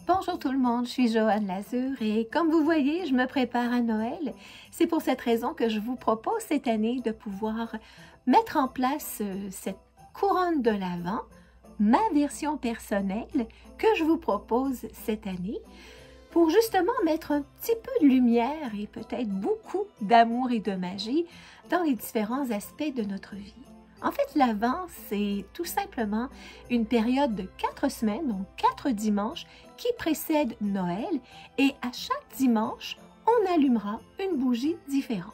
Bonjour tout le monde, je suis Joanne Lazur et comme vous voyez, je me prépare à Noël. C'est pour cette raison que je vous propose cette année de pouvoir mettre en place cette couronne de l'Avent, ma version personnelle que je vous propose cette année pour justement mettre un petit peu de lumière et peut-être beaucoup d'amour et de magie dans les différents aspects de notre vie. En fait, l'Avent, c'est tout simplement une période de 4 semaines, donc 4 dimanches, qui précèdent Noël et à chaque dimanche, on allumera une bougie différente.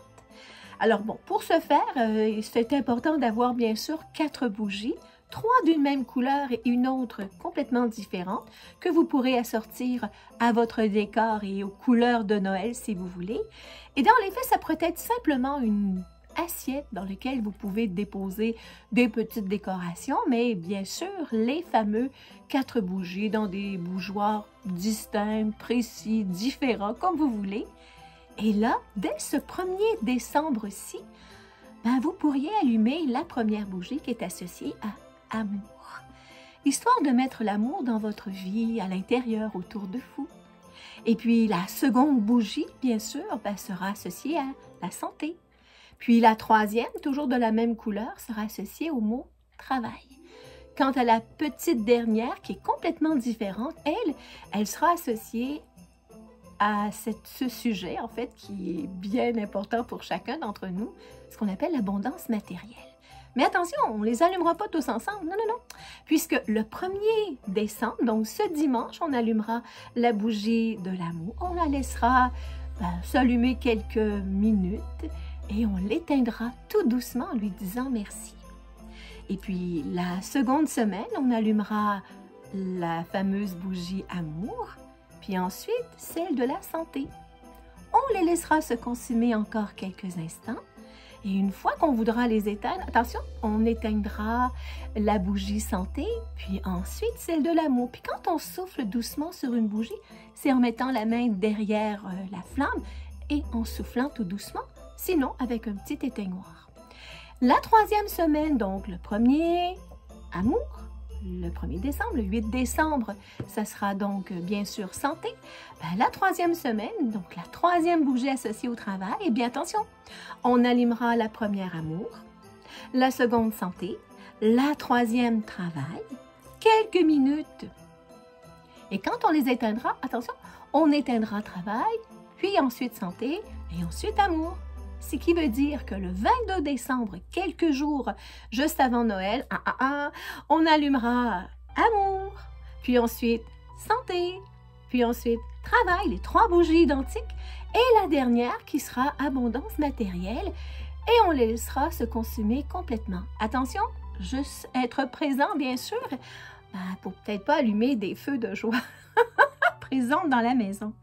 Alors bon, pour ce faire, c'est important d'avoir bien sûr 4 bougies, 3 d'une même couleur et une autre complètement différente que vous pourrez assortir à votre décor et aux couleurs de Noël si vous voulez. Et dans les faits, ça pourrait être simplement une assiette dans laquelle vous pouvez déposer des petites décorations, mais bien sûr les fameux 4 bougies dans des bougeoirs distincts, précis, différents, comme vous voulez. Et là, dès ce 1er décembre-ci, vous pourriez allumer la première bougie qui est associée à amour. Histoire de mettre l'amour dans votre vie, à l'intérieur, autour de vous. Et puis la seconde bougie, bien sûr, sera associée à la santé. Puis la troisième, toujours de la même couleur, sera associée au mot travail. Quant à la petite dernière, qui est complètement différente, elle sera associée à ce sujet, en fait, qui est bien important pour chacun d'entre nous, ce qu'on appelle l'abondance matérielle. Mais attention, on ne les allumera pas tous ensemble, non, non, non, puisque le 1er décembre, donc ce dimanche, on allumera la bougie de l'amour, on la laissera s'allumer quelques minutes, et on l'éteindra tout doucement en lui disant merci. Et puis, la seconde semaine, on allumera la fameuse bougie amour, puis ensuite celle de la santé. On les laissera se consumer encore quelques instants, et une fois qu'on voudra les éteindre, attention, on éteindra la bougie santé, puis ensuite celle de l'amour. Puis quand on souffle doucement sur une bougie, c'est en mettant la main derrière la flamme et en soufflant tout doucement, sinon avec un petit éteignoir. La troisième semaine, donc le 1er amour, le 1er décembre, le 8 décembre, ça sera donc bien sûr santé. La troisième semaine, donc la troisième bougie associée au travail, et bien attention, on allumera la première amour, la seconde santé, la troisième travail, quelques minutes. Et quand on les éteindra, attention, on éteindra travail, puis ensuite santé et ensuite amour. Ce qui veut dire que le 22 décembre, quelques jours juste avant Noël, on allumera amour, puis ensuite santé, puis ensuite travail, les 3 bougies identiques, et la dernière qui sera abondance matérielle, et on les laissera se consumer complètement. Attention, juste être présent, bien sûr, pour peut-être pas allumer des feux de joie présents dans la maison.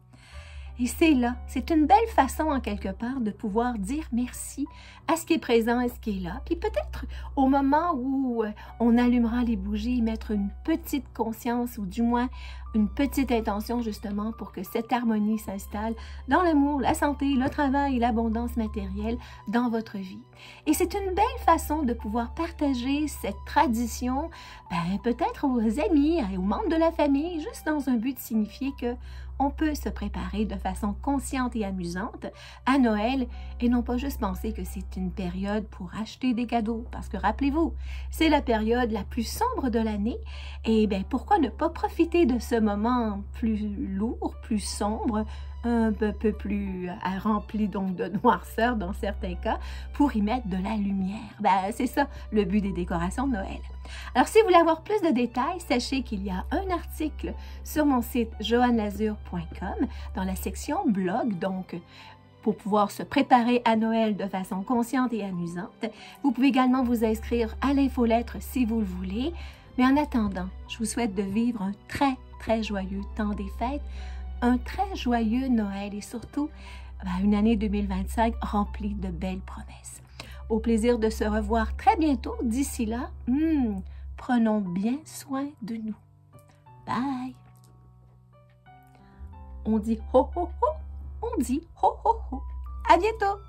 Et c'est là, c'est une belle façon en quelque part de pouvoir dire merci à ce qui est présent et ce qui est là. Puis peut-être au moment où on allumera les bougies, mettre une petite conscience ou du moins une petite intention justement pour que cette harmonie s'installe dans l'amour, la santé, le travail et l'abondance matérielle dans votre vie. Et c'est une belle façon de pouvoir partager cette tradition peut-être aux amis et aux membres de la famille, juste dans un but de signifier que on peut se préparer de façon consciente et amusante à Noël et non pas juste penser que c'est une période pour acheter des cadeaux. Parce que rappelez-vous, c'est la période la plus sombre de l'année et pourquoi ne pas profiter de ce moment plus lourd, plus sombre, un peu plus rempli donc de noirceur dans certains cas, pour y mettre de la lumière. C'est ça le but des décorations de Noël. Alors, si vous voulez avoir plus de détails, sachez qu'il y a un article sur mon site joannelazur.com dans la section blog, donc pour pouvoir se préparer à Noël de façon consciente et amusante. Vous pouvez également vous inscrire à l'infolettre si vous le voulez. Mais en attendant, je vous souhaite de vivre un très, très joyeux temps des fêtes, un très joyeux Noël et surtout une année 2025 remplie de belles promesses. Au plaisir de se revoir très bientôt. D'ici là, prenons bien soin de nous. Bye! On dit ho ho ho, on dit ho ho ho. À bientôt!